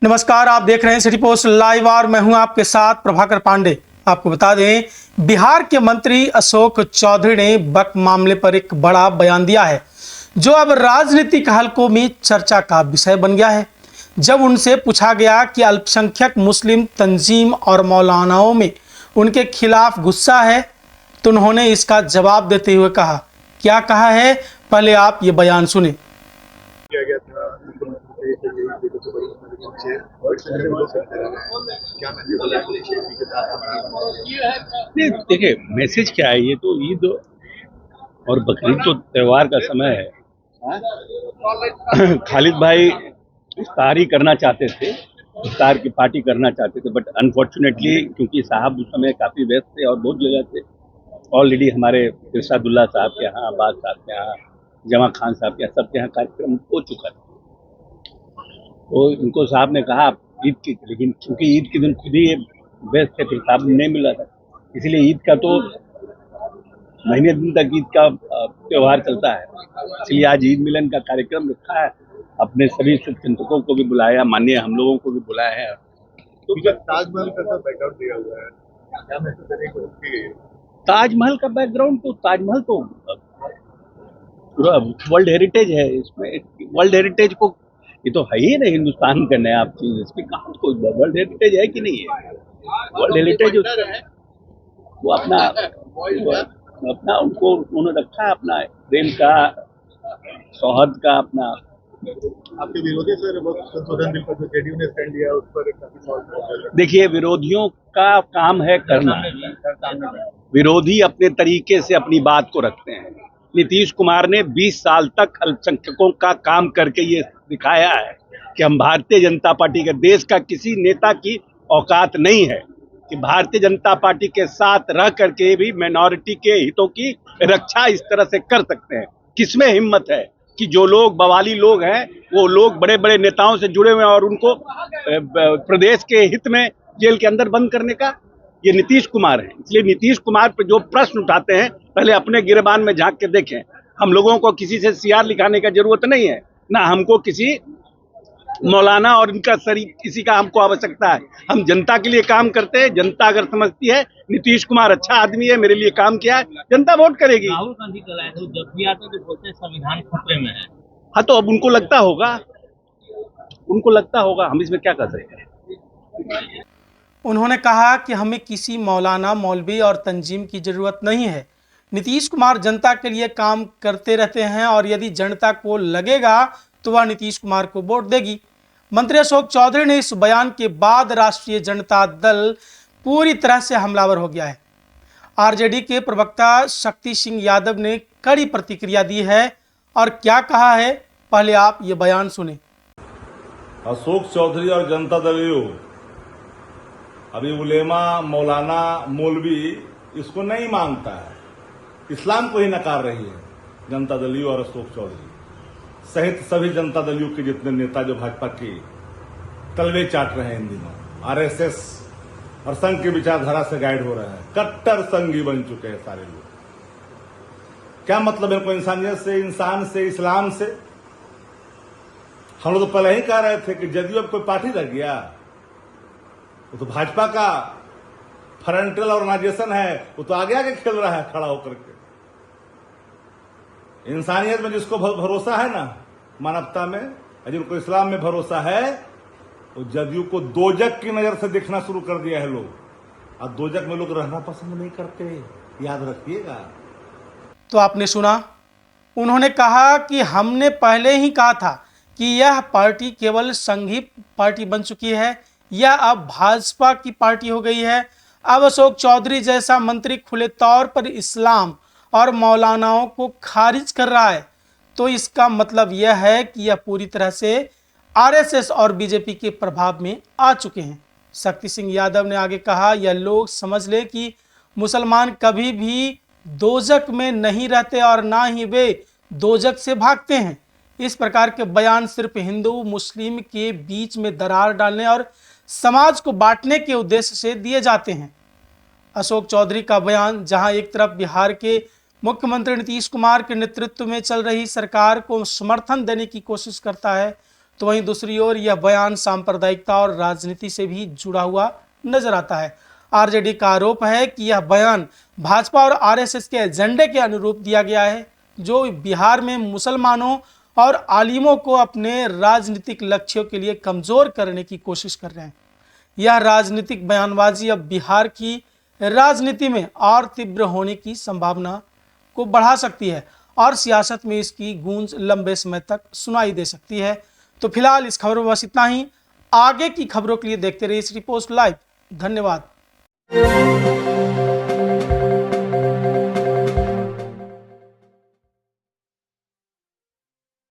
नमस्कार, आप देख रहे हैं सिटी पोस्ट लाइव और मैं हूं आपके साथ प्रभाकर पांडे। आपको बता दें, बिहार के मंत्री अशोक चौधरी ने वक्फ मामले पर एक बड़ा बयान दिया है जो अब राजनीतिक हलकों में चर्चा का विषय बन गया है। जब उनसे पूछा गया कि अल्पसंख्यक मुस्लिम तंजीम और मौलानाओं में उनके खिलाफ गुस्सा है तो उन्होंने इसका जवाब देते हुए कहा, क्या कहा है, पहले आप ये बयान सुने। किया गया था नहीं, देखिए मैसेज क्या है, ये तो ईद और बकरीद तो त्योहार का समय है। खालिद भाई इफ्तारी करना चाहते थे, इफ्तार की पार्टी करना चाहते थे, बट अनफॉर्चुनेटली क्योंकि साहब उस समय काफ़ी व्यस्त थे और बहुत जगह थे, ऑलरेडी हमारे इरशादुल्लाह साहब के यहाँ, अब्बास साहब के यहाँ, जमा खान साहब के यहाँ, सबके यहाँ कार्यक्रम हो चुका था। तो इनको साहब ने कहा ईद की, लेकिन क्योंकि ईद के दिन खुद ही व्यस्त थे, फिर साहब नहीं मिला था, इसलिए ईद का तो महीने दिन तक ईद का त्योहार चलता है, इसलिए आज ईद मिलन का कार्यक्रम रखा है। अपने सभी शुभचिंतकों को भी बुलाया, माननीय हम लोगों को भी बुलाया है। तो ताजमहल का बैकग्राउंड दिया हुआ है, क्या मैसेज देने को की? ताजमहल का बैकग्राउंड तो ताजमहल तो पूरा वर्ल्ड हेरिटेज है, इसमें वर्ल्ड हेरिटेज को ये तो है ही ना, हिंदुस्तान का नया चीज, इसमें कहाँ कोई वर्ल्ड हेरिटेज है कि नहीं है? वर्ल्ड हेरिटेज वो अपना उनको उन्होंने रखा है, अपना प्रेम का, सौहार्द का अपना। आपके विरोधी सर संशोधन बिल पर जो जेडीयू ने स्टैंड लिया उस पर काफी सवाल। देखिए, विरोधियों का काम है करना, विरोधी अपने तरीके से अपनी बात को रखते हैं। नीतीश कुमार ने 20 साल तक अल्पसंख्यकों का काम करके ये दिखाया है कि हम भारतीय जनता पार्टी के, देश का किसी नेता की औकात नहीं है कि भारतीय जनता पार्टी के साथ रह करके भी माइनॉरिटी के हितों की रक्षा इस तरह से कर सकते हैं। किसमें हिम्मत है कि जो लोग बवाली लोग हैं, वो लोग बड़े बड़े नेताओं से जुड़े हुए हैं और उनको प्रदेश के हित में जेल के अंदर बंद करने का, ये नीतीश कुमार है। इसलिए नीतीश कुमार पर जो प्रश्न उठाते हैं, पहले अपने गिरबान में झांक के देखें। हम लोगों को किसी से सीआर लिखाने का जरूरत नहीं है, ना हमको किसी मौलाना और इनका किसी का हमको आवश्यकता है। हम जनता के लिए काम करते हैं। जनता अगर समझती है नीतीश कुमार अच्छा आदमी है, मेरे लिए काम किया है, जनता वोट करेगी। राहुल गांधी कल आए थे, जब भी आते तो बोलते संविधान खतरे में है। हाँ, तो अब उनको लगता होगा, हम इसमें क्या कर सकते हैं। उन्होंने कहा कि हमें किसी मौलाना, मौलवी और तंजीम की जरूरत नहीं है। नीतीश कुमार जनता के लिए काम करते रहते हैं और यदि जनता को लगेगा तो वह नीतीश कुमार को वोट देगी। मंत्री अशोक चौधरी ने इस बयान के बाद राष्ट्रीय जनता दल पूरी तरह से हमलावर हो गया है। आरजेडी के प्रवक्ता शक्ति सिंह यादव ने कड़ी प्रतिक्रिया दी है और क्या कहा है, पहले आप ये बयान सुने। अशोक चौधरी और जनता दल अभी उलेमा, मौलाना, मौलवी इसको नहीं मानता है, इस्लाम को ही नकार रही है जनता दल और अशोक चौधरी सहित सभी जनता दलियों के जितने नेता जो भाजपा के तलवे चाट रहे हैं इन दिनों, आरएसएस और संघ की विचारधारा से गाइड हो रहे हैं, कट्टर संघी बन चुके हैं सारे लोग। क्या मतलब है इनको इंसानियत से, इंसान से, इस्लाम से? हम लोग तो पहले ही कह रहे थे कि जदयू अब कोई पार्टी रह गया, वो तो भाजपा का फ्रंटल ऑर्गेनाइजेशन है, वो तो आगे आगे खेल रहा है खड़ा होकर के। इंसानियत में जिसको भरोसा है ना, मानवता में, जिनको इस्लाम में भरोसा है, वो जदयू को दोजक की नजर से देखना शुरू कर दिया है लोग। अब दोजक में लोग रहना पसंद नहीं करते, याद रखिएगा। तो आपने सुना, उन्होंने कहा कि हमने पहले ही कहा था कि यह पार्टी केवल संघी पार्टी बन चुकी है, यह अब भाजपा की पार्टी हो गई है। अब अशोक चौधरी जैसा मंत्री खुले तौर पर इस्लाम और मौलानाओं को खारिज कर रहा है, तो इसका मतलब यह है कि यह पूरी तरह से आरएसएस और बीजेपी के प्रभाव में आ चुके हैं। शक्ति सिंह यादव ने आगे कहा, यह लोग समझ ले कि मुसलमान कभी भी दोजक में नहीं रहते और ना ही वे दोजक से भागते हैं। इस प्रकार के बयान सिर्फ हिंदू मुस्लिम के बीच में दरार डालने और समाज को बांटने के उद्देश्य से दिए जाते हैं। अशोक चौधरी का बयान, जहां एक तरफ बिहार के मुख्यमंत्री नीतीश कुमार के नेतृत्व में चल रही सरकार को समर्थन देने की कोशिश करता है, तो वहीं दूसरी ओर यह बयान सांप्रदायिकता और राजनीति से भी जुड़ा हुआ नजर आता है। आरजेडी का आरोप है कि यह बयान भाजपा और आरएसएस के एजेंडे के अनुरूप दिया गया है, जो बिहार में मुसलमानों और आलिमों को अपने राजनीतिक लक्ष्यों के लिए कमजोर करने की कोशिश कर रहे हैं। यह राजनीतिक बयानबाजी अब बिहार की राजनीति में और तीव्र होने की संभावना को बढ़ा सकती है और सियासत में इसकी गूंज लंबे समय तक सुनाई दे सकती है। तो फिलहाल इस खबर में बस इतना ही। आगे की खबरों के लिए देखते रहिए सिटी पोस्ट लाइव। धन्यवाद।